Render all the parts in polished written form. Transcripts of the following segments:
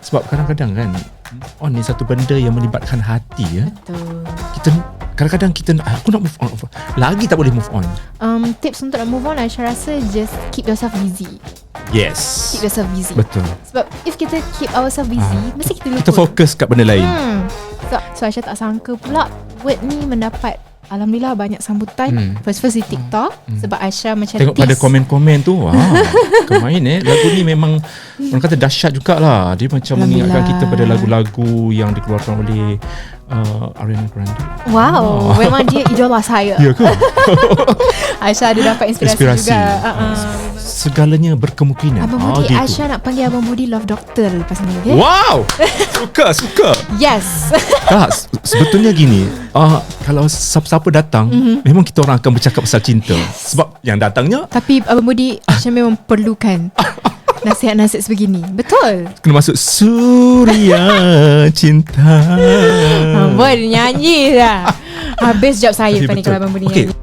Sebab kadang-kadang kan move on ni satu benda yang melibatkan hati ya. Betul. Kita kadang-kadang aku nak move on, lagi tak boleh move on. Tips untuk nak move on, Aisyah rasa just keep yourself busy. Yes. Keep yourself busy. Betul. Sebab if kita keep ourselves busy, mesti kita lupa. Kita fokus kat benda lain. So Aisyah tak sangka pula Word ni mendapat alhamdulillah banyak sambutan. First di TikTok. Sebab Aisyah macam tengok pada komen-komen tu, kemain lagu ni memang orang kata dahsyat jugalah. Dia macam mengingatkan kita pada lagu-lagu yang dikeluarkan oleh Ariana Grande. Wow, memang dia idola saya. Ya ke? Aisyah ada dapat inspirasi juga. Segalanya berkemungkinan. Abang Budi, gitu. Aisyah nak panggil Abang Budi Love Doctor lepas ni, okay? Wow, suka. Yes. Tak, sebetulnya gini, kalau siapa-siapa datang, memang kita orang akan bercakap pasal cinta. Sebab yang datangnya. Tapi Abang Budi, Aisyah memang perlukan nasihat-nasihat sebegini. Betul. Kena masuk Suria Cinta. Boleh nyanyi dah. Habis jawab saya ni kalau Abang Budi nyanyi.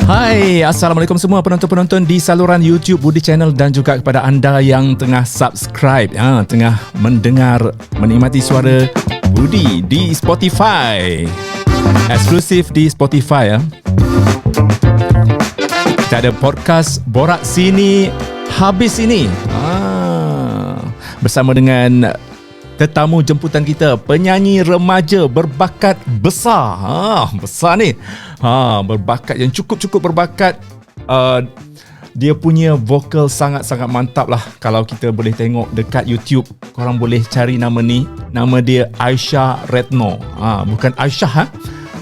Hai, Assalamualaikum semua penonton-penonton di saluran YouTube Budi Channel dan juga kepada anda yang tengah subscribe, tengah mendengar, menikmati suara Budi di Spotify. Eksklusif di Spotify. Kita ada podcast Borak Sini Habis Ini. Bersama dengan tetamu jemputan kita, penyanyi remaja berbakat besar. Besar ni. Berbakat yang cukup berbakat. Dia punya vokal sangat-sangat mantap lah. Kalau kita boleh tengok dekat YouTube, korang boleh cari nama ni. Nama dia Aisyah Retno. Bukan Aisyah,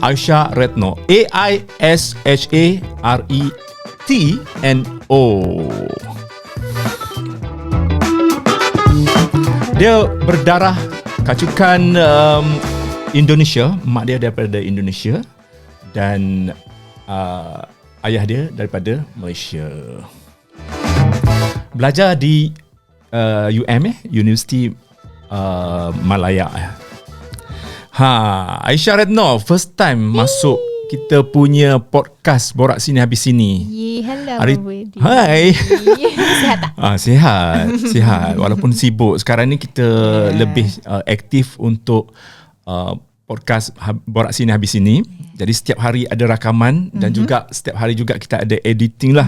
Aisyah Retno. AISHARETNO. Dia berdarah kacukan Indonesia. Mak dia daripada Indonesia dan ayah dia daripada Malaysia. Belajar di University Malaya. Aisyah Retno first time masuk kita punya podcast Borak Sini Habis Sini. Hello, Budi. Hai. Sihat tak? Sihat. Walaupun sibuk. Sekarang ni kita lebih aktif untuk podcast Borak Sini Habis Sini. Jadi setiap hari ada rakaman dan juga setiap hari juga kita ada editing lah.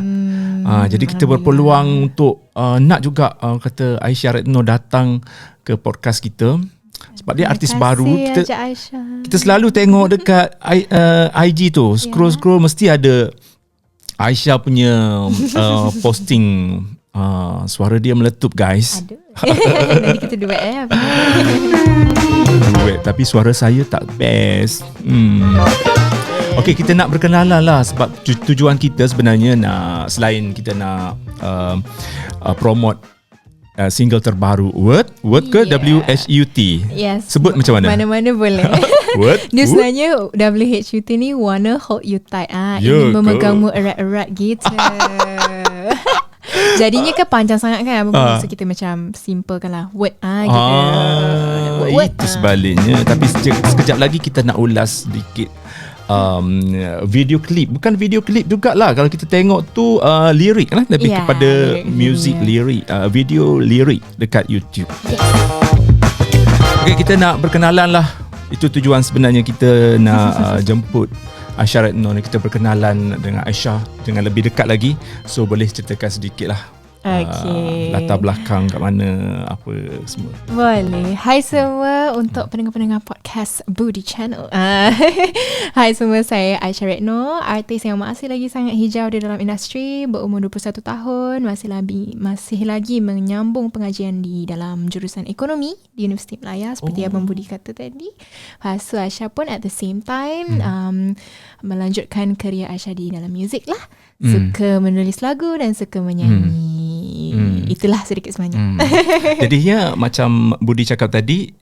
Jadi kita berpeluang untuk nak juga kata Aisyah Retno datang ke podcast kita. Sebab dia artis baru. Kita selalu tengok dekat IG tu, scroll mesti ada Aisyah punya posting. Suara dia meletup, guys. Nanti kita duet duet, tapi suara saya tak best. Okey, kita nak berkenalan lah. Sebab tujuan kita sebenarnya nak, selain kita nak promote single terbaru Word ke WHUT? Yes. Sebut macam mana? Mana-mana boleh. Word? Dia sebenarnya WHUT ni Wanna Hold You Tight. Ingin memegangmu erat-erat gitu. Jadinya kan panjang sangat kan. So kita macam simplekan lah Word gitu. Itu sebaliknya. Tapi sekejap lagi kita nak ulas sedikit video klip. Bukan video klip jugalah. Kalau kita tengok tu lirik lah. Lebih kepada music lirik, video lirik dekat YouTube. Okay, kita nak berkenalan lah. Itu tujuan sebenarnya kita nak jemput Aisyah Retno ni. Kita berkenalan dengan Aisyah dengan lebih dekat lagi. So boleh ceritakan sedikit lah latar belakang kat mana, apa semua. Boleh. Hai semua untuk pendengar-pendengar podcast Budi Channel. Hai semua, saya Aisyah Retno, artis yang masih lagi sangat hijau di dalam industri, berumur 21 tahun, masih lagi menyambung pengajian di dalam jurusan ekonomi di Universiti Malaya seperti Abang Budi kata tadi. Lepas tu Aisyah pun at the same time melanjutkan kerjaya Aisyah di dalam muzik lah. Suka menulis lagu dan suka menyanyi. Itulah sedikit sebanyak. Jadinya macam Budi cakap tadi,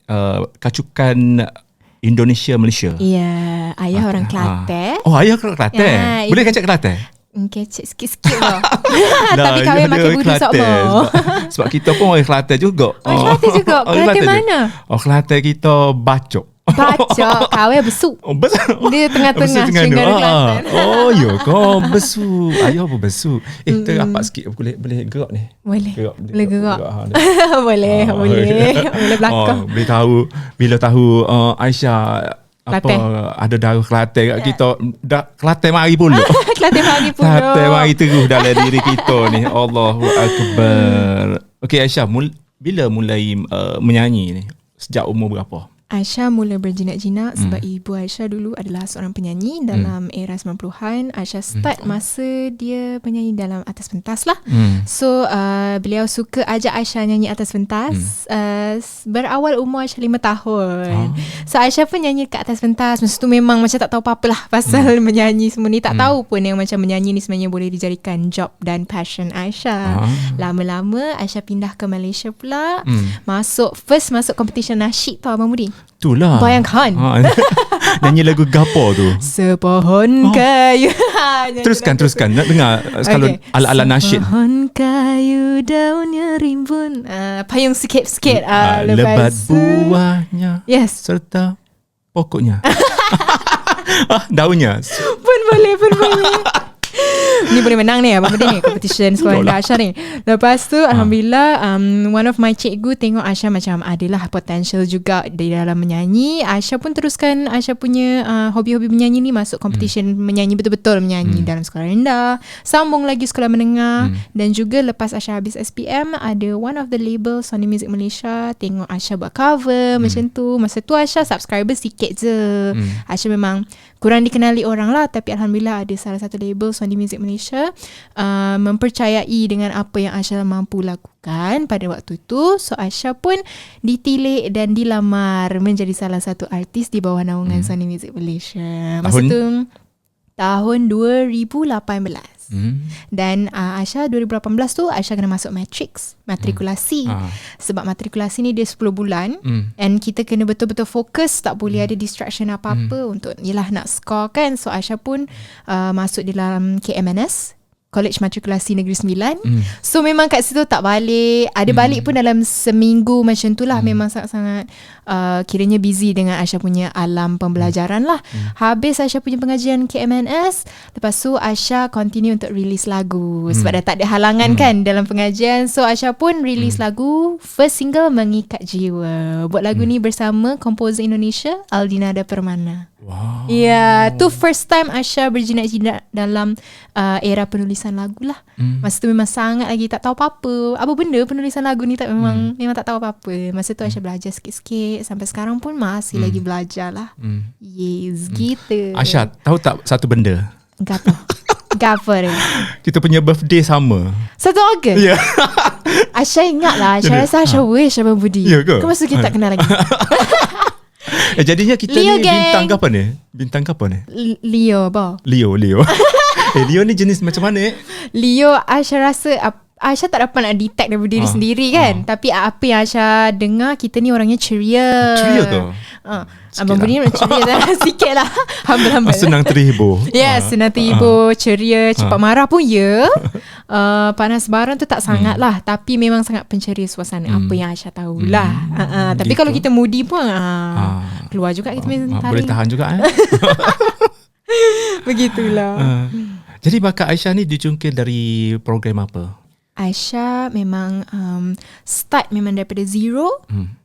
kacukan Indonesia Malaysia. Ya, ayah orang Kelantan. Ayah orang Kelantan. Boleh kacak Kelantan? Kecek sikit-sikit lah. Tapi kahwin makin budi sokmo. Sebab kita pun orang Kelantan juga. Orang Kelantan juga. Kelantan mana? Oh, Kelantan kita Bacok. Bacok, kahwin besuk. Oh, besuk. Dia tengah-tengah Terengganu Kelantan. Oh, ya kau besuk. Ayo apa besuk? Terapak sikit boleh gerak ni. Boleh. Gerak. Boleh. Boleh belakang. Boleh tahu bila tahu Aisyah ada darah Kelantan kat kita. Kelantan mari pula. Kelantan mari terus dalam diri kita ni. Allahu Akbar. Okey Aisyah, bila mulai menyanyi ni? Sejak umur berapa? Aisyah mula berjinak-jinak sebab ibu Aisyah dulu adalah seorang penyanyi dalam era 90-an. Aisyah start masa dia penyanyi dalam atas pentas lah. So beliau suka ajak Aisyah nyanyi atas pentas. Berawal umur Aisyah 5 tahun. So Aisyah pun nyanyi kat atas pentas. Masa tu memang macam tak tahu apa-apa lah pasal menyanyi semua ni. Tak tahu pun yang macam menyanyi ni sebenarnya boleh dijadikan job dan passion Aisyah. Lama-lama Aisyah pindah ke Malaysia pula. Masuk competition nasyid tau Abang Budi. Itulah. Bayangkan. Nyanyi lagu gapo tu? Sepohon kayu. Teruskan. Nak dengar kalau ala-ala nasyid. Sepohon kayu daunnya rimbun. Payung sikit-sikit. Lebat buahnya. Yes. Serta pokoknya. Daunnya. Pun boleh. Ni boleh menang ni Abang Budi ni competition sekolah rendah Aisyah ni. Lepas tu Alhamdulillah one of my cikgu tengok Aisyah macam adalah potential juga di dalam menyanyi. Aisyah pun teruskan Aisyah punya hobi-hobi menyanyi ni masuk competition menyanyi, betul-betul menyanyi dalam sekolah rendah, sambung lagi sekolah menengah. Dan juga lepas Aisyah habis SPM ada one of the label Sony Music Malaysia tengok Aisyah buat cover macam tu. Masa tu Aisyah subscriber sikit je. Aisyah memang kurang dikenali orang lah, tapi Alhamdulillah ada salah satu label Sony Music Malaysia mempercayai dengan apa yang Aisyah mampu lakukan pada waktu itu. So Aisyah pun ditilik dan dilamar menjadi salah satu artis di bawah naungan Sony Music Malaysia. Masa tu tahun 2018. Dan Aisyah 2018 tu Aisyah kena masuk matrikulasi. Sebab matrikulasi ni dia 10 bulan and kita kena betul-betul fokus, tak boleh ada distraction apa-apa untuk yelah nak score kan. So Aisyah pun masuk di dalam KMNS, College Matrikulasi Negeri Sembilan. So memang kat situ tak balik. Ada balik pun dalam seminggu macam tu lah. Memang sangat-sangat kiranya busy dengan Aisyah punya alam pembelajaran lah. Habis Aisyah punya pengajian KMNS, lepas tu Aisyah continue untuk release lagu. Sebab dah tak ada halangan kan dalam pengajian. So Aisyah pun release lagu, first single Mengikat Jiwa. Buat lagu ni bersama komposer Indonesia Aldinada Permana. Wow. Ya, tu first time Aisyah berjinak-jinak dalam era penulisan lagu lah. Masa tu memang sangat lagi tak tahu apa-apa. Apa benda penulisan lagu ni memang tak tahu apa-apa. Masa tu Aisyah belajar sikit-sikit. Sampai sekarang pun masih lagi belajar lah. Yes, gitu. Aisyah, tahu tak satu benda? Gapa dia? Kita punya birthday sama. 1 Ogos? Ya. Aisyah ingat lah. Aisyah rasa Aisyah wish Abang Budi. Ya ke? Masa kita tak kenal lagi. Jadinya kita Leo ni gang. Bintang apa ni? Leo apa? Leo. Leo ni jenis macam mana? Leo, Aisyah rasa Aisyah tak dapat nak detect daripada diri sendiri kan. Tapi apa yang Aisyah dengar, kita ni orangnya ceria. Ceria ke? Abang Budi nak ceria sikit lah. Humble. Senang terhibur. Yes, senang terhibur, ceria, cepat marah pun ya. Panas barang tu tak sangat lah. Tapi memang sangat penceria suasana. Apa yang Aisyah tahulah. Tapi gitu. kalau kita moody pun keluar juga kita punya taring. Boleh tahan juga Begitulah. Jadi bakat Aisyah ni dijungkir dari program apa? Aisyah memang start memang daripada zero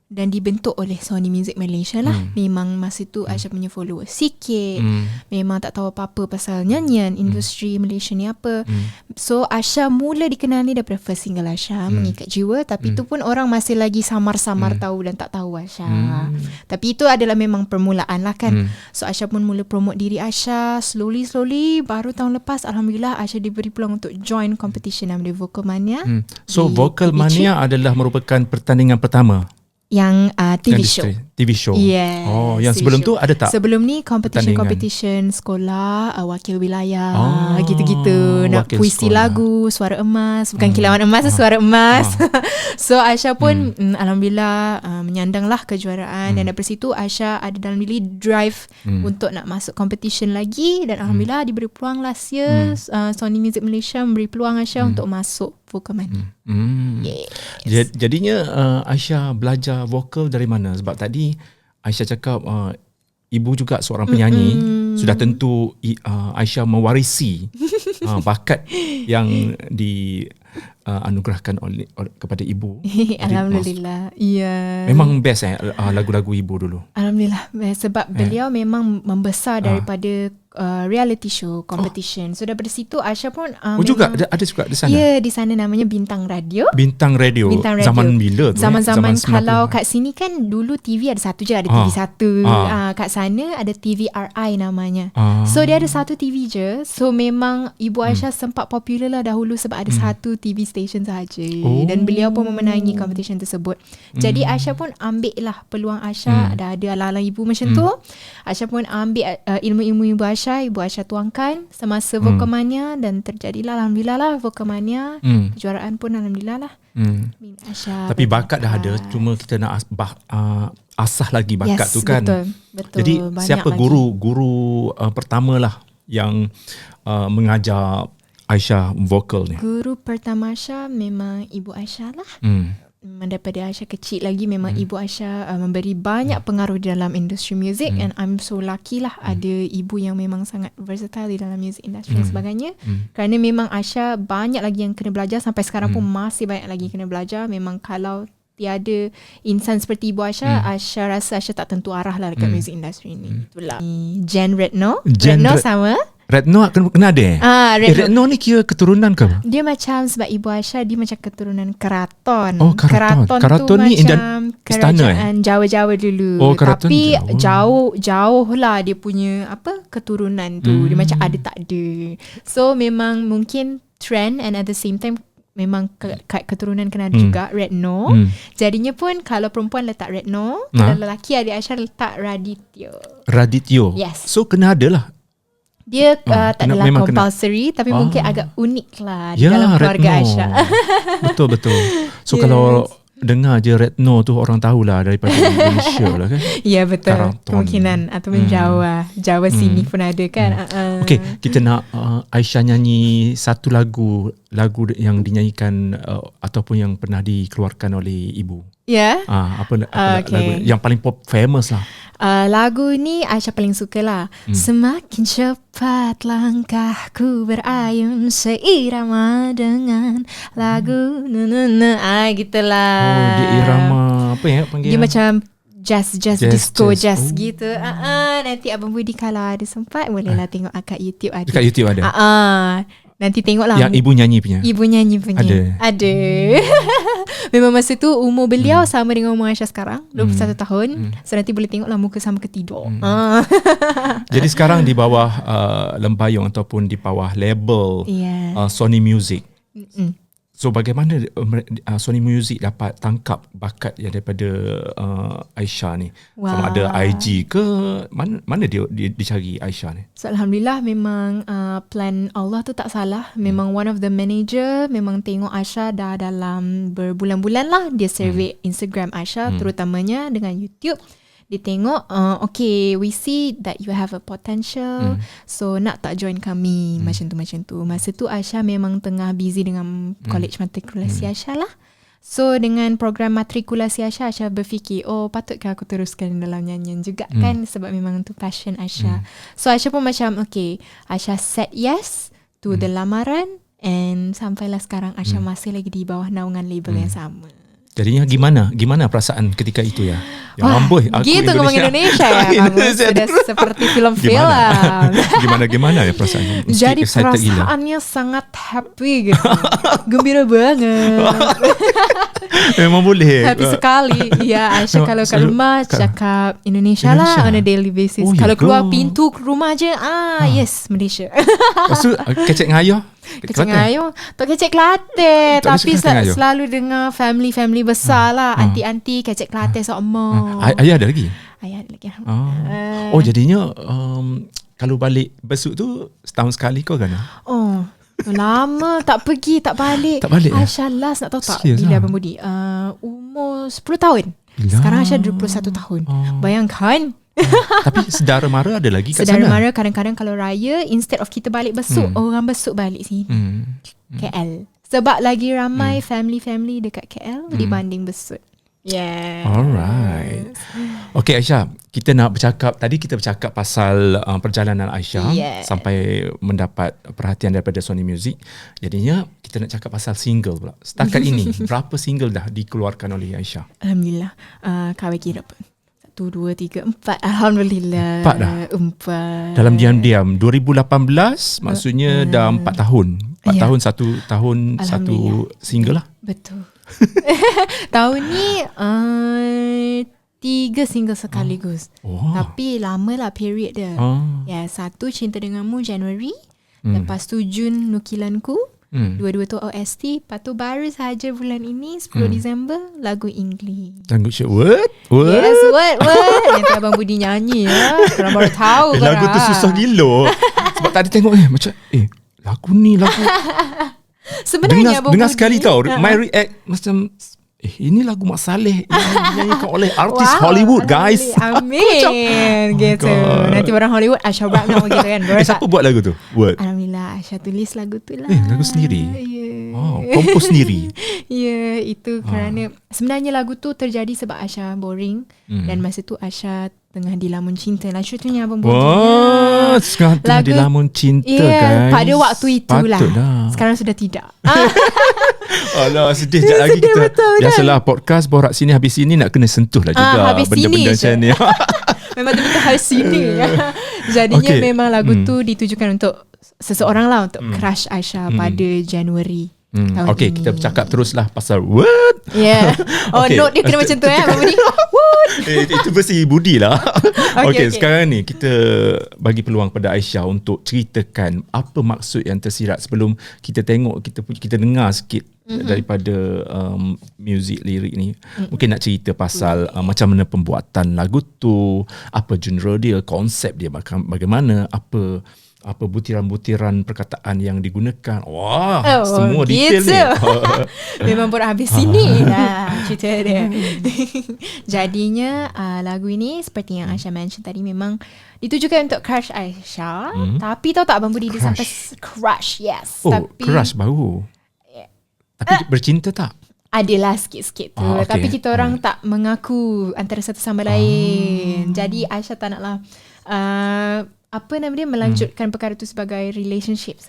dan dibentuk oleh Sony Music Malaysia lah. Memang masa tu Aisyah punya follower sikit. Memang tak tahu apa-apa pasal nyanyian industri Malaysia ni apa. So Aisyah mula dikenali daripada first single Aisyah, Mengikat Jiwa. Tapi tu pun orang masih lagi samar-samar tahu dan tak tahu Aisyah. Tapi itu adalah memang permulaan lah kan. So Aisyah pun mula promote diri Aisyah slowly. Baru tahun lepas Alhamdulillah Aisyah diberi peluang untuk join competition namanya Vocal Mania. So Vocal Mania adalah merupakan pertandingan pertama yang TV show. TV show. Yes. Oh, yang TV sebelum show. tu ada tak? Sebelum ni Pertandingan? competition sekolah, wakil wilayah, Ah, gitu-gitu. Nak wakil puisi sekolah. lagu, suara emas, bukan kilauan emas, suara emas. So Aisyah pun alhamdulillah menyandanglah kejuaraan dan daripada situ Aisyah ada dalam diri drive untuk nak masuk competition lagi dan alhamdulillah diberi peluang last year Sony Music Malaysia memberi peluang Aisyah untuk masuk Vokalman. Yes. Jadinya Aisyah belajar vokal dari mana? Sebab tadi Aisyah cakap ibu juga seorang penyanyi. Sudah tentu Aisyah mewarisi bakat yang anugerahkan oleh kepada ibu. Alhamdulillah. Ya. Memang best lagu-lagu ibu dulu. Alhamdulillah best sebab beliau memang membesar daripada reality show competition. So daripada situ Aisyah pun juga ada juga di sana. Ya, di sana namanya Bintang Radio. Bintang Radio. Zaman bila tu? Zaman-zaman kalau 90. kat sini kan dulu TV ada satu je, ada TV satu. Kat sana ada TVRI namanya. So dia ada satu TV je. So memang Ibu Aisyah sempat popular lah dahulu sebab ada satu TV station sahaja. Dan beliau pun memenangi competition tersebut. Jadi Aisyah pun ambil lah peluang Aisyah. Dah ada ala-ala ibu macam tu. Aisyah pun ambil ilmu-ilmu Ibu Aisyah tuangkan semasa Vokalmania dan terjadilah alhamdulillah lah Vokalmania. Kejuaraan pun alhamdulillah lah. Aisyah tapi bakat dah ada, cuma kita nak asah lagi bakat tu kan. Betul. Jadi banyak siapa lagi. guru pertama lah yang mengajar Aisyah vokal ni? Guru pertama Aisyah memang Ibu Aisyah lah. Daripada Aisyah kecil lagi memang Ibu Aisyah memberi banyak pengaruh di dalam industri muzik and I'm so lucky lah ada ibu yang memang sangat versatile di dalam music industry dan sebagainya. Kerana memang Aisyah banyak lagi yang kena belajar sampai sekarang pun masih banyak lagi kena belajar. Memang kalau tiada insan seperti Ibu Aisyah, Aisyah rasa Aisyah tak tentu arah lah dekat music industry ni. Itulah. Jen Retno. Retno sama. Retno kena ada Retno ni kira keturunan ke? Dia macam sebab Ibu Aisyah dia macam keturunan keraton. Oh, keraton. Keraton tu ni macam kerajaan Jawa-Jawa dulu. Oh, keraton tapi Jawa. jauh lah dia punya keturunan tu. Dia macam ada tak ada. So memang mungkin trend and at the same time memang keturunan kena ada juga Retno. Jadinya pun kalau perempuan letak Retno, kalau lelaki adik Aisyah letak Radityo. Yes. So kena ada lah. Dia tak adalah compulsory tapi mungkin agak unik lah di dalam Retno. keluarga Aisyah. Betul. So kalau dengar je Retno tu orang tahulah daripada Malaysia lah kan. Ya betul. Keraton. Kemungkinan ataupun Jawa sini pun ada kan. Okey, kita nak Aisyah nyanyi satu lagu yang dinyanyikan ataupun yang pernah dikeluarkan oleh ibu. Ya. Apa lagu yang paling famous lah. Lagu ni Aisyah paling suka lah. Semakin cepat langkahku berayun seirama dengan lagu gitulah. Oh, dia irama apa ya panggil? Dia macam jazz disco jazz gitu. Nanti Abang Budi kalau ada sempat bolehlah tengok kat YouTube ada. Dekat YouTube ada. Nanti tengoklah. Yang ibu nyanyi punya. Ibu nyanyi punya. Ada. Memang masa tu umur beliau sama dengan umur Aisyah sekarang, 21 tahun. So nanti boleh tengoklah muka sama ketidur. Jadi sekarang di bawah lempayung ataupun di bawah label Sony Music. So bagaimana Sony Music dapat tangkap bakat yang daripada Aisyah ni? Sama ada IG ke mana dia dicari Aisyah ni? So alhamdulillah memang plan Allah tu tak salah. Memang one of the manager memang tengok Aisyah dah dalam berbulan-bulan lah dia survey Instagram Aisyah terutamanya dengan YouTube. Dia tengok okay, we see that you have a potential, so nak tak join kami macam tu. Masa tu Aisyah memang tengah busy dengan college matrikulasi Aisyah lah. So dengan program matrikulasi Aisyah berfikir patutkah aku teruskan dalam nyanyian juga kan, sebab memang tu passion Aisyah. So Aisyah pun macam okay, Aisyah said yes to the lamaran and sampailah sekarang Aisyah masih lagi di bawah naungan label yang sama. Jadinya gimana perasaan ketika itu ya? Yang amboi aku gitu ngomong Indonesia ya kamu. Sudah seperti film-film. Gimana ya perasaannya? Jadi perasaannya sangat happy gitu. Gembira banget. Memang boleh. Tapi sekali. Ya, Aisyah kalau kat rumah cakap Indonesia lah on a daily basis. Oh, Kalau ya keluar ke? pintu rumah je, yes, Malaysia. Lepas tu kecek dengan ayah? Kecek dengan ayah. Tak kecek Kelantan. Tak Tapi kecek Kelantan ayah? selalu dengar family besar lah. Aunty-aunty kecek Kelantan sama. Ayah ada lagi? Ayah ada lagi. Oh, jadinya kalau balik besuk tu setahun sekali kau kan? Oh, lama tak pergi, tak balik. Tak balik, Aisyah last nak tahu tak Serius bila lah? Abang Budi? Umur 10 tahun. Gila. Sekarang Aisyah 21 tahun. Bayangkan. Tapi saudara mara ada lagi kat Saudara sana? mara kadang-kadang kalau raya, instead of kita balik besuk, orang besuk balik sini. KL. Sebab lagi ramai family-family dekat KL dibanding besuk. Yeah. Alright. Okay Aisyah, kita nak bercakap, tadi kita bercakap pasal perjalanan Aisyah sampai mendapat perhatian daripada Sony Music. Jadinya kita nak cakap pasal single pula. Setakat ini berapa single dah dikeluarkan oleh Aisyah? Alhamdulillah. Kau bagi berapa? 1, 2, 3, 4. Alhamdulillah. 4 dah? 4. Dalam diam-diam 2018 maksudnya dah 4 tahun. 4 tahun, 1 tahun satu single lah. Betul. Tahun ni 3 single sekaligus. Tapi lama lah period dia. Ya, 1 Cinta Denganmu Januari, lepas tu Jun Nukilanku, dua-dua tu OST. Lepas tu baru sahaja bulan ini 10 Disember lagu English. Tangguh syuk. What? Yes, what? Nanti Abang Budi nyanyi ya. Korang baru tahu lagu tu susah gila. Sebab tadi tengok macam lagu ni sebenarnya dengar sekali tau. My react macam ini lagu Mak Saleh yang dinyanyikan oleh artis Hollywood, guys. Amin. Gitu. Nanti orang Hollywood Aisyah rap nama gitu kan. Siapa buat lagu tu? Alhamdulillah Aisyah tulis lagu tu lah. Lagu sendiri? Yeah. Oh, kompos sendiri? Ya, itu kerana sebenarnya lagu tu terjadi sebab Aisyah boring. Dan masa tu Aisyah tengah dilamun cinta lah. Contohnya Abang Budi. Wah, sekarang tengah dilamun cinta, guys. Pada waktu itulah. Patutlah. Sekarang sudah tidak. Alah, sedih sekejap lagi kita. Betul, biasalah podcast borak sini habis sini nak kena sentuh lah juga habis benda-benda macam ni. Memang betul habis sini. Jadinya memang lagu tu ditujukan untuk seseorang lah, untuk crush Aisyah pada Januari. Okay, kita bercakap teruslah pasal what? Yeah. Note dia kena macam tu Abang Budi. Itu versi Budi lah. Okay, sekarang ni kita bagi peluang pada Aisyah untuk ceritakan apa maksud yang tersirat sebelum kita tengok, kita dengar sikit daripada muzik lirik ni. Mungkin nak cerita pasal macam mana pembuatan lagu tu, apa genre dia, konsep dia bagaimana, apa butiran-butiran perkataan yang digunakan. Wah, semua detail ni. Memang borak habis sini lah cerita dia. Jadinya lagu ini seperti yang Aisyah mention tadi memang ditujukan untuk crush Aisyah. Tapi tahu tak Abang Budi dia sampai crush. Yes. Tapi Crush baru. Tapi bercinta tak? Adalah sikit-sikit tu. Tapi kita orang tak mengaku antara satu sama lain. Jadi Aisyah tak naklah melanjutkan perkara tu sebagai relationship.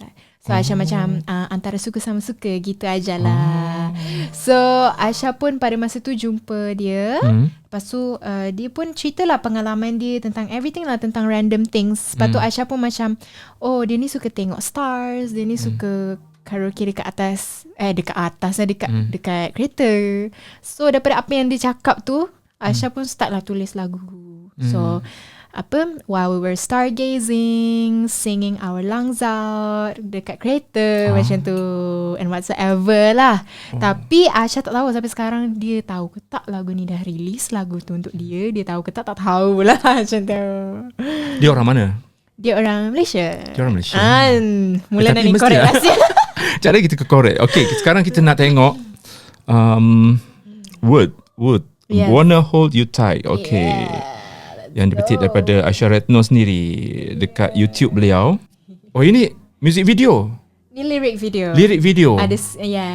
So Aisyah macam antara suka sama suka gitu ajalah. So Aisyah pun pada masa tu jumpa dia. Lepas tu dia pun ceritalah pengalaman dia tentang everything lah, tentang random things. Lepas tu Aisyah pun macam dia ni suka tengok stars, dia ni suka karaoke dekat atas dekat kereta. So daripada apa yang dia cakap tu, Aisyah pun start lah tulis lagu. So while we were stargazing, singing our lungs out dekat kereta macam tu and whatsoever lah. Tapi Aisyah tak tahu sampai sekarang dia tahu ke tak lagu ni dah release lagu tu untuk dia tahu ke tak tahu lah macam tu. Dia orang mana? Dia orang Malaysia. Mula nak korek rahsia. Jadi kita ke korek. Okay, sekarang kita nak tengok Wood Wanna Hold You Tight. Okay, yang dipetik daripada Aisyah Retno sendiri dekat YouTube beliau. Ini music video. Ni lyric video. Ada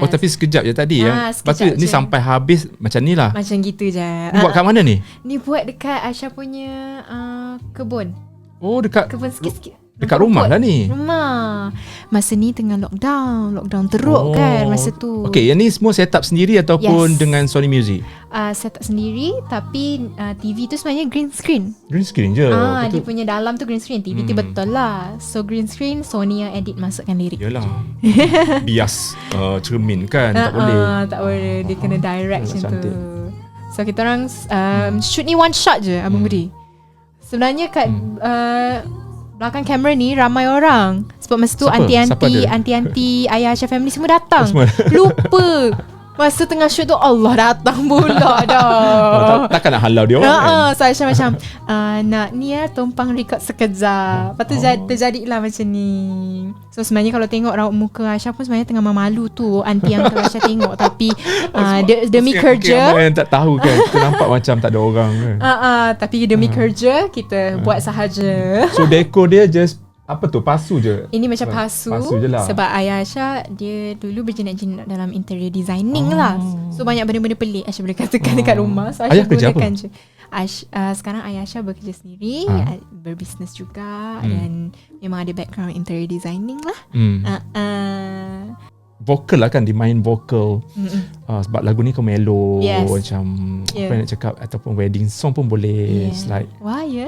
tapi sekejap je tadi Lepas tu ni sampai habis macam ni lah. Macam gitu je. Ni buat kat mana ni? Ni buat dekat Aisyah punya kebun. Dekat kebun sikit-sikit. Dekat rumah lah ni. Rumah. Masa ni tengah lockdown teruk kan masa tu. Okay, yang ni semua set up sendiri ataupun dengan Sony Music? set up sendiri, tapi TV tu sebenarnya green screen. Green screen je. Dia punya dalam tu green screen, TV tu betul lah. So green screen, Sony yang edit masukkan lirik. Yalah. Bias cermin kan, tak boleh. Tak boleh, dia kena direct macam tu. Cantik. So kita orang shoot ni one shot je, Abang Budi. Sebenarnya kat belakang kamera ni ramai orang. Sebab masa tu anti-anti Ayah Aisyah family semua datang. Lupa. Masa tengah shoot tu Allah datang pula dah. Takkan nak halau dia orang. So Aisyah macam nak ni tumpang record sekejap. Lepas tu terjadilah macam ni. So sebenarnya kalau tengok raut muka Aisyah pun sebenarnya tengah malu tu anti yang Aisyah tengok. Tapi demi kerja yang tak tahu kan, kita nampak macam tak ada orang kan. Tapi demi kerja kita buat sahaja. So dekor dia just apa tu, pasu je. Ini macam pasu je lah. sebab Ayah Aisyah dia dulu berjinak-jinak dalam interior designing lah. So banyak benda-benda pelik Aisyah boleh katakan dekat rumah. So Aisyah gunakan je. Sekarang Ayah Aisyah bekerja sendiri, berbisnes juga, dan memang ada background interior designing lah. Vokal lah kan, dimain vokal. Sebab lagu ni kau mellow, macam apa nak cakap, ataupun wedding song pun boleh. It's like wah ya.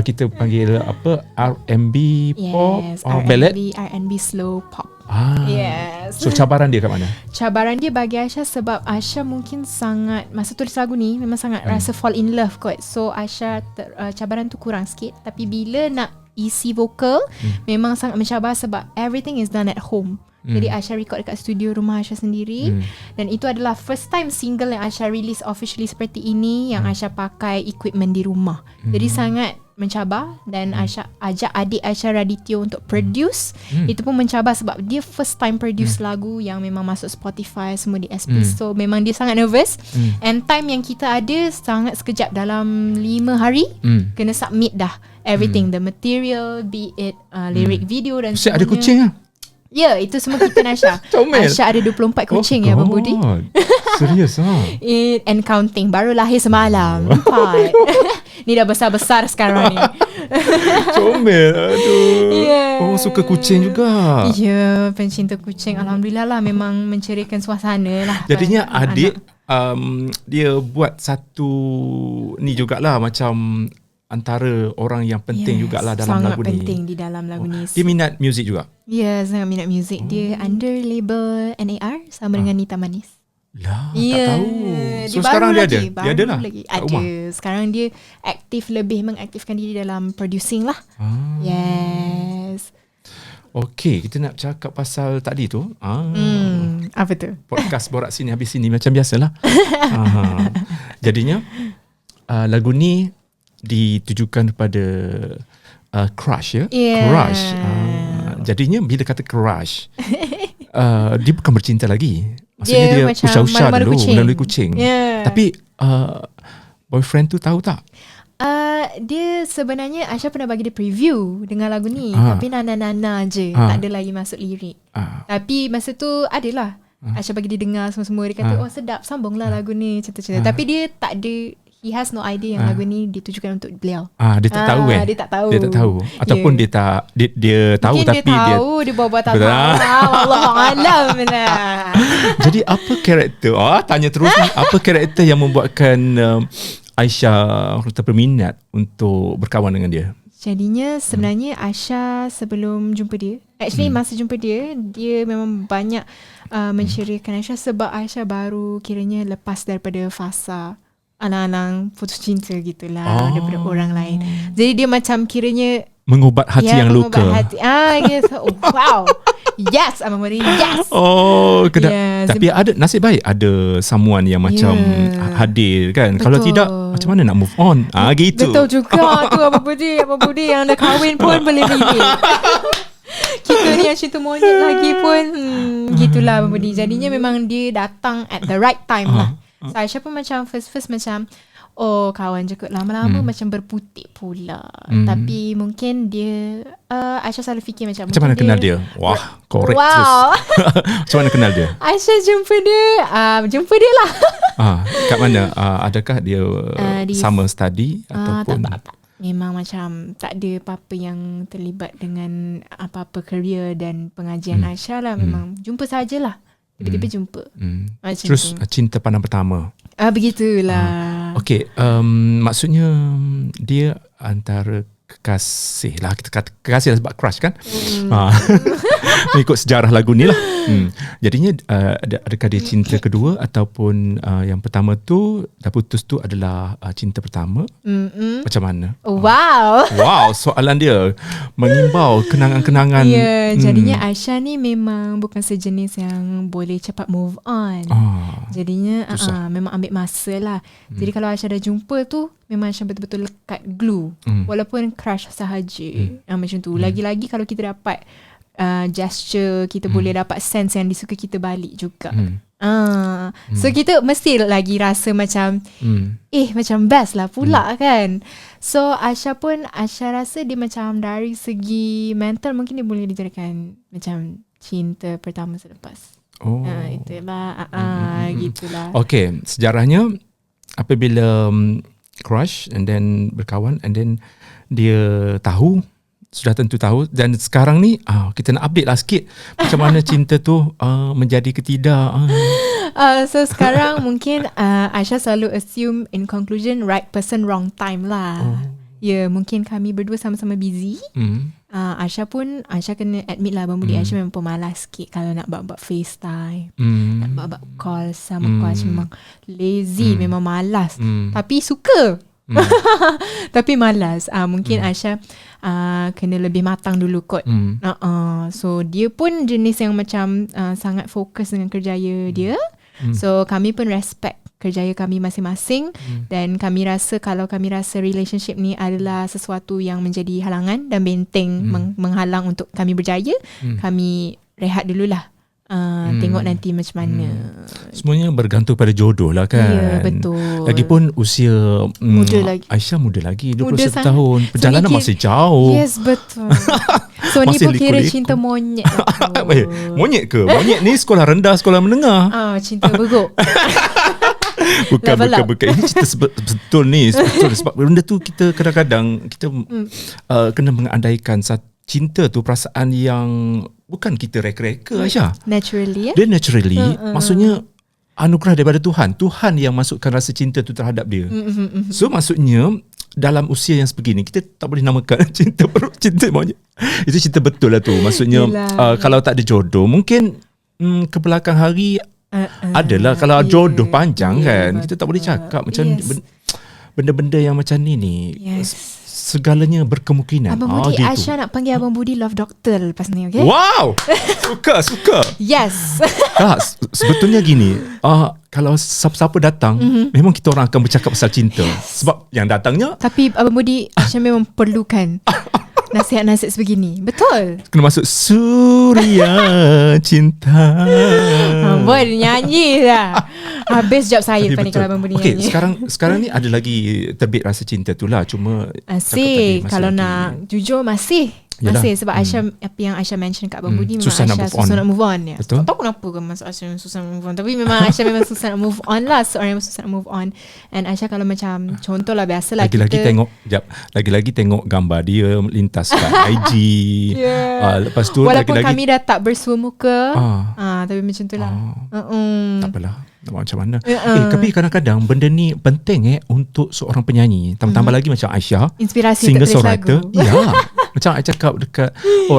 Kita panggil apa, R&B pop, ballad, R&B slow pop. Yes. So cabaran dia kat mana? Cabaran dia bagi Aisyah sebab Aisyah mungkin sangat, masa tulis lagu ni memang sangat rasa fall in love kot. So Aisyah cabaran tu kurang sikit. Tapi bila nak isi vokal, memang sangat mencabar sebab everything is done at home. Jadi Aisyah record dekat studio rumah Aisyah sendiri. Dan itu adalah first time single yang Aisyah release officially seperti ini, yang Aisyah pakai equipment di rumah. Jadi sangat mencabar. Dan Aisyah ajak adik Aisyah Radityo untuk produce. Itu pun mencabar sebab dia first time produce lagu yang memang masuk Spotify, semua di SP. So memang dia sangat nervous. And time yang kita ada sangat sekejap, dalam 5 hari kena submit dah everything, the material, be it lyric video dan semuanya. Ada kucing lah. Ya, itu semua kita Aisyah. Aisyah ada 24 kucing ya Abang Budi. Serius lah. And counting. Baru lahir semalam 4. Ni dah besar-besar sekarang ni. Comel. Aduh. Suka kucing juga. Ya, pencinta kucing. Alhamdulillah lah, memang menceriakan suasana lah. Jadinya adik dia buat satu ni jugalah, macam antara orang yang penting jugalah dalam lagu ni. Sangat penting di dalam lagu ni. Dia minat muzik juga? Ya, sangat minat muzik. Dia under label NAR sama dengan Nita Manis. Lah, tak tahu. So Dia sekarang dia lagi, ada? Dia ada lah? Ada. Sekarang dia lebih mengaktifkan diri dalam producing lah. Yes. Okay, kita nak cakap pasal tadi tu. Apa tu? Podcast Borak Sini Habis Sini macam biasalah. Jadinya lagu ni ditujukan kepada crush ya. Crush. Jadinya bila kata crush, dia bukan bercinta lagi. Maksudnya dia usah-usah dulu melalui kucing. Tapi boyfriend tu tahu tak? Dia sebenarnya Aisyah pernah bagi dia preview dengan lagu ni, tapi nana-nana je, tak ada lagi masuk lirik. Tapi masa tu adalah Aisyah bagi dia dengar semua-semua. Dia kata oh sedap, sambunglah lagu ni, cerita-cerita. Tapi dia tak ada, he has no idea yang lagu ni ditujukan untuk beliau. Dia tak tahu Dia tak tahu. Dia tak tahu. Ataupun dia tahu, mungkin tapi dia tahu, dia bawa tak tahu. Wallahualam lah. Jadi apa karakter? Tanya terus ni. Apa karakter yang membuatkan Aisyah berminat untuk berkawan dengan dia? Jadinya sebenarnya Aisyah sebelum jumpa dia, actually masa jumpa dia memang banyak menceriakan Aisyah sebab Aisyah baru kiranya lepas daripada fasa alang-alang putus cinta gitulah daripada orang lain. Jadi dia macam kiranya mengubat hati yang luka. Hati. Yes. Wow. Yes, Abang Mari. Yes. Tapi ada nasib baik ada someone yang macam hadir kan. Betul. Kalau tidak macam mana nak move on? Gitu. Betul juga tu Abang Budi yang dah kahwin pun boleh relate. Kita ni yang cinta monyet lagi pun gitulah Abang Budi. Jadinya memang dia datang at the right time lah. So Aisyah pun macam first macam kawan je kot. Lama-lama macam berputik pula. Tapi mungkin dia Aisyah selalu fikir macam mana kenal dia? Wah, korek terus. Macam mana kenal dia? Aisyah jumpa dia lah. Kat mana? Adakah dia sama study ataupun tak. Memang macam tak ada apa-apa yang terlibat dengan apa-apa career dan pengajian Aisyah lah. Memang jumpa sajalah. Tiba-tiba jumpa. Terus cinta pandang pertama. Begitulah. Okay, maksudnya dia antara kekasih lah, kita kata kekasih lah sebab crush kan. Mengikut sejarah lagu ni lah. Jadinya adakah dia cinta kedua ataupun yang pertama tu dah putus tu adalah cinta pertama? Macam mana? Wow, soalan dia mengimbau kenangan-kenangan. Ya, jadinya Aisyah ni memang bukan sejenis yang boleh cepat move on. Jadinya memang ambil masa lah. Jadi kalau Aisyah dah jumpa tu, memang Aisyah betul-betul lekat glue. Walaupun crush sahaja. Macam tu. Lagi-lagi kalau kita dapat gesture, kita boleh dapat sense yang disuka kita balik juga. So kita mesti lagi rasa macam macam best lah pula kan. So Aisyah rasa dia macam dari segi mental mungkin dia boleh dijadikan macam cinta pertama selepas. Itulah gitulah. Okay, sejarahnya apabila crush and then berkawan and then dia tahu, sudah tentu tahu, dan sekarang ni kita nak update lah sikit macam mana cinta tu menjadi ke tidak. So sekarang mungkin Aisyah selalu assume in conclusion right person wrong time lah. Mungkin kami berdua sama-sama busy. Aisyah kena admit lah, Abang Budi Aisyah memang pemalas sikit kalau nak buat FaceTime, nak buat call sama coach. Memang lazy, memang malas. Tapi suka. Tapi malas. Mungkin Aisyah kena lebih matang dulu kot. So dia pun jenis yang macam sangat fokus dengan kerjaya dia. So kami pun respect kerjaya kami masing-masing. Dan kami rasa kalau kami rasa relationship ni adalah sesuatu yang menjadi halangan dan benteng menghalang untuk kami berjaya, kami rehat dululah. Tengok nanti macam mana. Semuanya bergantung pada jodoh lah kan. Ya, betul. Lagipun usia muda lagi. Aisyah muda lagi, 21 tahun. Perjalanan masih jauh. Yes, betul. So ni pun kira cinta monyet lah. Monyet ke? Monyet ni sekolah rendah, sekolah menengah. Cinta beguk. Bukan. Ini cerita betul ni. Betul. Sebab benda tu kita kadang-kadang kita kena mengandaikan cinta tu perasaan yang bukan kita reka-reka Aisyah. Naturally. Dia naturally. Maksudnya anugerah daripada Tuhan. Tuhan yang masukkan rasa cinta tu terhadap dia. So maksudnya dalam usia yang sebegini kita tak boleh namakan cinta monyet. Itu cinta betul lah tu. Maksudnya kalau tak ada jodoh mungkin ke belakang hari adalah. Kalau jodoh panjang kan, kita tak boleh cakap macam benda-benda yang macam ni. Segalanya berkemungkinan. Abang Budi, gitu. Aisyah nak panggil Abang Budi love doctor lepas ni, okay? Wow, suka. Yes. Sebetulnya gini, kalau siapa-siapa datang, memang kita orang akan bercakap pasal cinta. Sebab yang datangnya. Tapi Abang Budi, Aisyah memang perlukan nasihat-nasihat sebegini. Betul. Kena masuk Suria Cinta. Boleh nyanyi lah. Habis job saya ni kalau Abang Budi nyanyi. Sekarang ni ada lagi terbit rasa cinta tu lah. Cuma asyik. Kalau nak jujur masih. Sebab Aisyah, apa yang Aisyah mention kat Abang Budi, memang susah Aisyah nak move on. Betul. Tak tahu kenapa ke masuk Aisyah susah nak move on. Tapi memang Aisyah memang susah nak move on lah. Seorang yang susah nak move on. And Aisyah kalau macam contohlah biasalah lagi-lagi tengok gambar dia lintas kat IG. Lepas tu walaupun lagi-lagi kami dah tak bersua muka, tapi macam tu lah. Tak apalah. Macam mana. Tapi kadang-kadang benda ni penting untuk seorang penyanyi. Tambah lagi macam Aisyah, inspirasi singer untuk tulis lagu. Ya. Macam I cakap dekat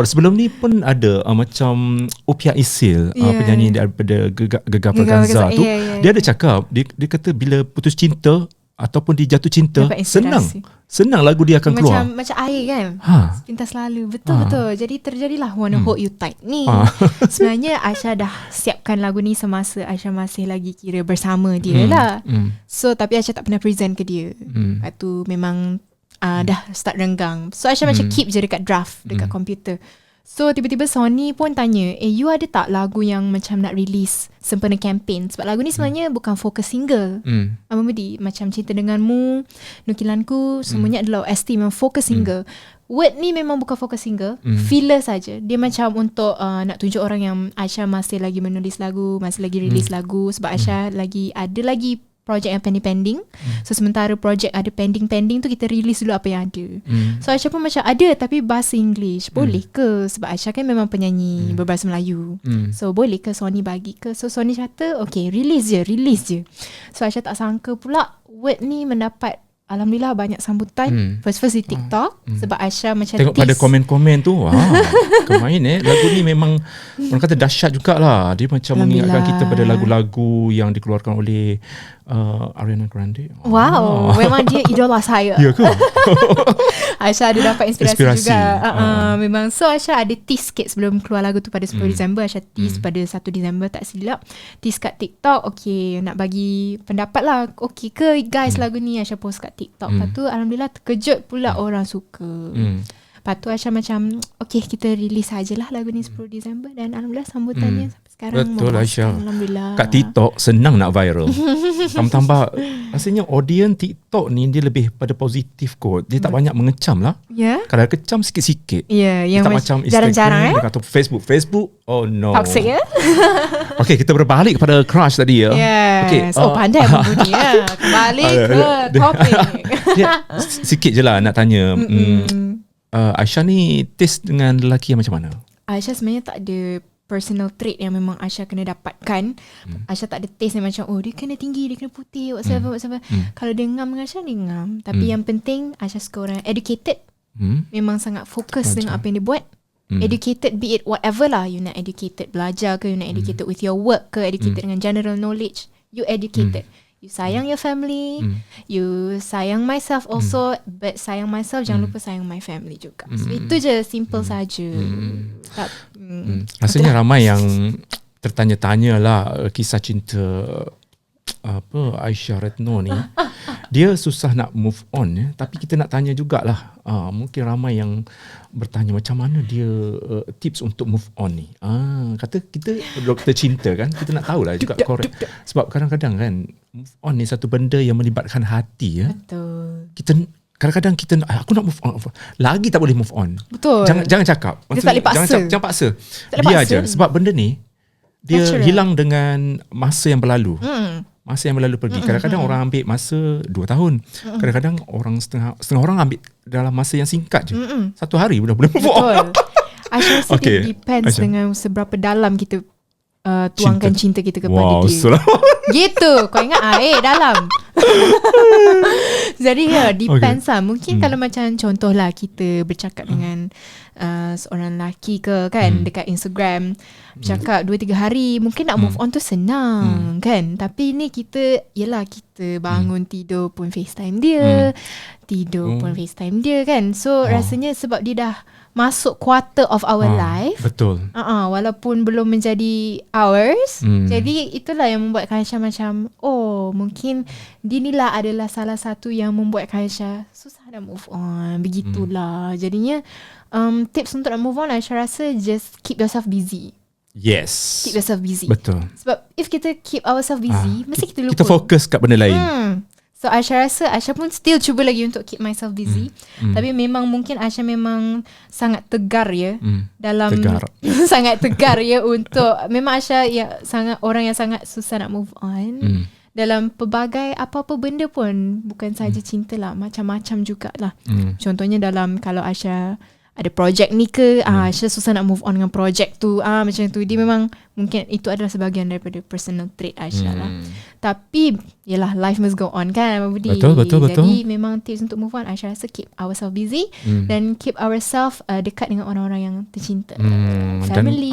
sebelum ni pun ada macam Upia Isil, penyanyi daripada Gegar Praganza tu. Dia ada cakap, dia kata bila putus cinta ataupun dia jatuh cinta, senang lagu dia akan keluar. Macam air kan. Cinta selalu. Betul. Jadi terjadilah Wanna Hold You Tight ni. Sebenarnya Aisyah dah siapkan lagu ni semasa Aisyah masih lagi kira bersama dia lah. So tapi Aisyah tak pernah present ke dia. Lepas tu memang dah start renggang. So Aisyah macam keep je dekat draft dekat komputer. So tiba-tiba Sony pun tanya, you ada tak lagu yang macam nak release sempena campaign? Sebab lagu ni sebenarnya bukan fokus single. Abang Budi, macam Cinta Denganmu, Nukilanku, semuanya adalah OST, memang fokus single. Word ni memang bukan fokus single, filler saja. Dia macam untuk nak tunjuk orang yang Aisyah masih lagi menulis lagu, masih lagi release lagu. Sebab Aisyah lagi ada lagi projek yang pending-pending. So sementara projek ada pending-pending tu, kita release dulu apa yang ada. So Aisyah pun macam ada tapi bahasa English. Boleh ke? Sebab Aisyah kan memang penyanyi berbahasa Melayu. So boleh ke Sony bagi ke? So Sony kata okay, release je. So Aisyah tak sangka pula word ni mendapat alhamdulillah banyak sambutan. First di TikTok. Sebab Aisyah macam tengok pada komen-komen tu, kemain lagu ni memang orang kata dahsyat jugalah. Dia macam mengingatkan kita pada lagu-lagu yang dikeluarkan oleh Ariana Grande. Wow, memang dia idola saya. Ya ke? Aisyah ada dapat inspirasi juga. Memang. So Aisyah ada tease sikit sebelum keluar lagu tu pada 10 Disember. Aisyah tease pada 1 Disember tak silap. Tease kat TikTok, okay, nak bagi pendapat lah. Okay ke guys lagu ni? Aisyah post kat TikTok. Lepas tu alhamdulillah terkejut pula orang suka. Lepas tu Aisyah macam okay, kita release sajalah lagu ni 10 Disember. Dan alhamdulillah sambutannya sampai sekarang betul Aisyah. Alhamdulillah. Kat TikTok senang nak viral. Tambah rasanya audience TikTok ni dia lebih pada positif kot. Dia tak banyak mengecam lah. Ya. Kalau kecam sikit-sikit. Ya, yang tak macam jarang-jarang Instagram atau Facebook. Oh no. Toxic ya. Okay, kita berbalik kepada crush tadi ya. Yes. Okay, pandai membudi ya. Kembali ke topik. Sikit je lah nak tanya. Aisyah ni taste dengan lelaki yang macam mana? Aisyah sebenarnya tak ada personal trait yang memang Aisyah kena dapatkan. Aisyah tak ada taste yang macam dia kena tinggi, dia kena putih, whatever. Kalau dia ngam dengan Aisyah, dia ngam. Tapi yang penting Aisyah suka orang educated. Memang sangat fokus dengan apa yang dia buat. Educated, be it whatever lah. You nak educated belajar ke, you nak educated with your work ke, educated dengan general knowledge, you educated. You sayang your family, you sayang myself also, but sayang myself jangan lupa sayang my family juga. So itu je, simple saja. Rasanya ramai yang tertanya-tanya lah kisah cinta Aisyah Retno ni. Dia susah nak move on ya. Tapi kita nak tanya jugalah, mungkin ramai yang bertanya macam mana dia tips untuk move on ni. Kata kita doktor cinta kan, kita nak tahulah juga correct. Sebab kadang-kadang kan move on ni satu benda yang melibatkan hati ya. Betul. Kita kadang-kadang kita aku nak move on, lagi tak boleh move on. Betul. Jangan cakap. Dia tak boleh paksa. Jangan paksa. Biar je. Sebab benda ni dia natural. Hilang dengan masa yang berlalu. Masa yang berlalu pergi. Kadang-kadang orang ambil masa 2 tahun. Kadang-kadang orang setengah orang ambil dalam masa yang singkat je. 1 hari dah boleh move on. Aisyah rasa dia depends dengan seberapa dalam kita tuangkan cinta kita kepada dia. Gitu. Kau ingat air dalam. Jadi depends lah. Mungkin kalau macam contohlah kita bercakap dengan seorang lelaki ke kan dekat Instagram, bercakap 2-3 hari, mungkin nak move on tu senang kan. Tapi ni kita bangun tidur pun FaceTime dia, tidur pun FaceTime dia kan. So rasanya sebab dia dah masuk quarter of our life. Betul. Walaupun belum menjadi ours. Jadi itulah yang membuat Aisyah macam mungkin dinilah adalah salah satu yang membuat Aisyah susah nak move on. Begitulah. Jadinya tips untuk nak move on, Aisyah rasa just keep yourself busy. Yes. Keep yourself busy. Betul. Sebab if kita keep ourselves busy, mesti kita lupa. Kita fokus kat benda lain. So Aisyah rasa Aisyah pun still cuba lagi untuk keep myself busy. Tapi memang mungkin Aisyah memang sangat tegar ya dalam sangat tegar ya untuk memang Aisyah sangat orang yang sangat susah nak move on. Dalam pelbagai apa-apa benda pun, bukan sahaja cinta lah, macam-macam jugalah. Contohnya dalam kalau Aisyah ada projek ni ke, Aisyah susah nak move on dengan projek tu, macam tu. Dia memang mungkin itu adalah sebahagian daripada personal trait Aisyah lah. Tapi yelah, life must go on kan, Abang Budi. Betul. Jadi memang tips untuk move on, Aisyah rasa keep ourselves busy dan keep ourselves dekat dengan orang-orang yang tercinta. Family,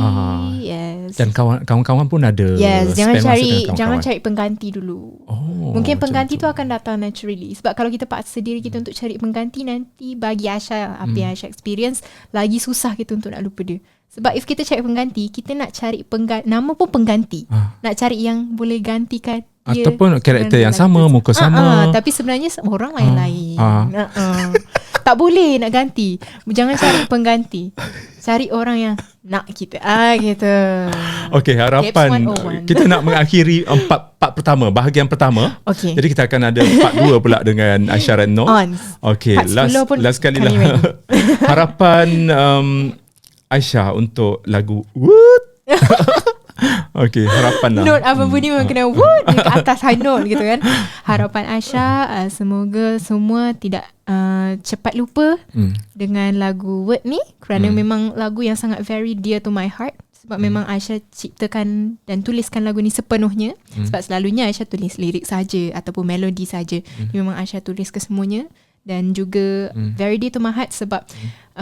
yes. Dan kawan-kawan pun ada. Yes, jangan cari pengganti dulu. Mungkin pengganti tu akan datang naturally. Sebab kalau kita paksa diri kita untuk cari pengganti, nanti bagi Aisyah apa yang Aisyah experience, lagi susah kita untuk nak lupa dia. Sebab if kita cari pengganti, kita nak cari nama pun pengganti. Nak cari yang boleh gantikan dia. Ataupun karakter yang sama, muka sama. Tapi sebenarnya orang lain-lain. Tak boleh nak ganti. Jangan cari pengganti. Cari orang yang nak kita. Gitu. Okay, harapan kita nak mengakhiri part pertama, bahagian pertama. Jadi kita akan ada part 2 pula dengan Aisyah Retno. Okay, last kali lah. Harapan Aisyah untuk lagu Woot Okay, harapan lah. Note Abang Budi memang kena wood ke atas high note gitu kan. Harapan Aisyah, semoga semua tidak cepat lupa dengan lagu Word ni, kerana memang lagu yang sangat very dear to my heart. Sebab memang Aisyah ciptakan dan tuliskan lagu ni sepenuhnya. Sebab selalunya Aisyah tulis lirik saja ataupun melodi saja. Memang Aisyah tulis kesemuanya. Dan juga very dear to my heart sebab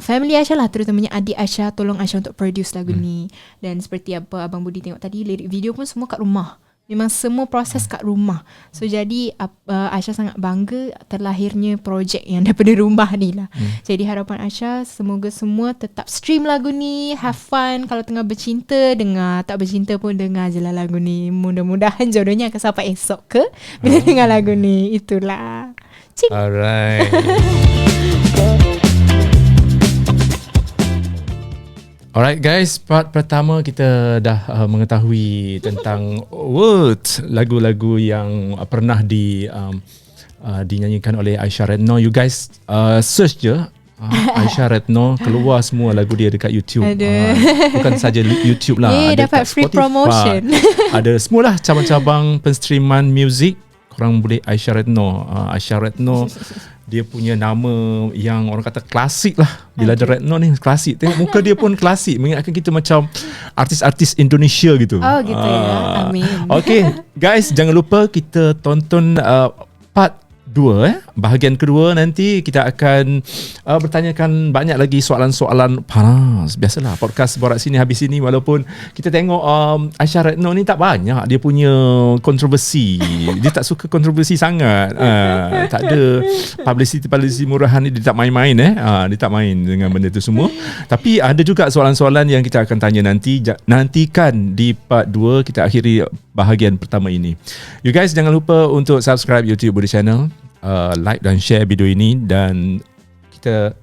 family Aisyah lah, terutamanya adik Aisyah tolong Aisyah untuk produce lagu ni. Dan seperti apa Abang Budi tengok tadi, lirik video pun semua kat rumah. Memang semua proses kat rumah. So jadi Aisyah sangat bangga terlahirnya projek yang daripada rumah ni lah. Jadi harapan Aisyah semoga semua tetap stream lagu ni, have fun. Kalau tengah bercinta dengar, tak bercinta pun dengar je lah lagu ni. Mudah-mudahan jodohnya akan sampai esok ke bila dengar lagu ni. Itulah. Cik. Alright. Alright guys, part pertama kita dah mengetahui tentang words, lagu-lagu yang pernah dinyanyikan oleh Aisyah Retno. You guys search je Aisyah Retno, keluar semua lagu dia dekat YouTube. Bukan saja YouTube lah, ada dapat free Spotify, promotion. ada semualah cabang-cabang penstreaman muzik. Korang boleh Aisyah Retno. Aisyah Retno dia punya nama yang orang kata klasik lah. Bila ada Retno ni klasik. Tengok muka dia pun klasik, mengingatkan kita macam artis-artis Indonesia gitu. Oh gitu ya. Amin. Okay guys, jangan lupa kita tonton part 2 bahagian kedua. Nanti kita akan bertanyakan banyak lagi soalan-soalan panas. Biasalah podcast Borak Sini Habis Sini, walaupun kita tengok Aisyah Retno ni tak banyak dia punya kontroversi. Dia tak suka kontroversi sangat. Tak ada publicity murahan ni, dia tak main-main dia tak main dengan benda tu semua. Tapi ada juga soalan-soalan yang kita akan tanya nanti. Nantikan di part 2, kita akhiri bahagian pertama ini. You guys jangan lupa untuk subscribe YouTube Budi Channel, like dan share video ini, dan kita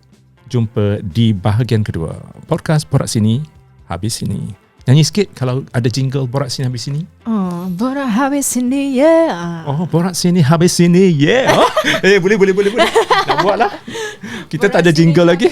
jumpa di bahagian kedua podcast Borak Sini Habis Sini. Nyanyi sikit kalau ada jingle Borak Sini Habis Sini. Borak habis sini yeah. Borak Sini Habis Sini yeah. Boleh. Nak buat lah. Kita tak ada jingle lagi.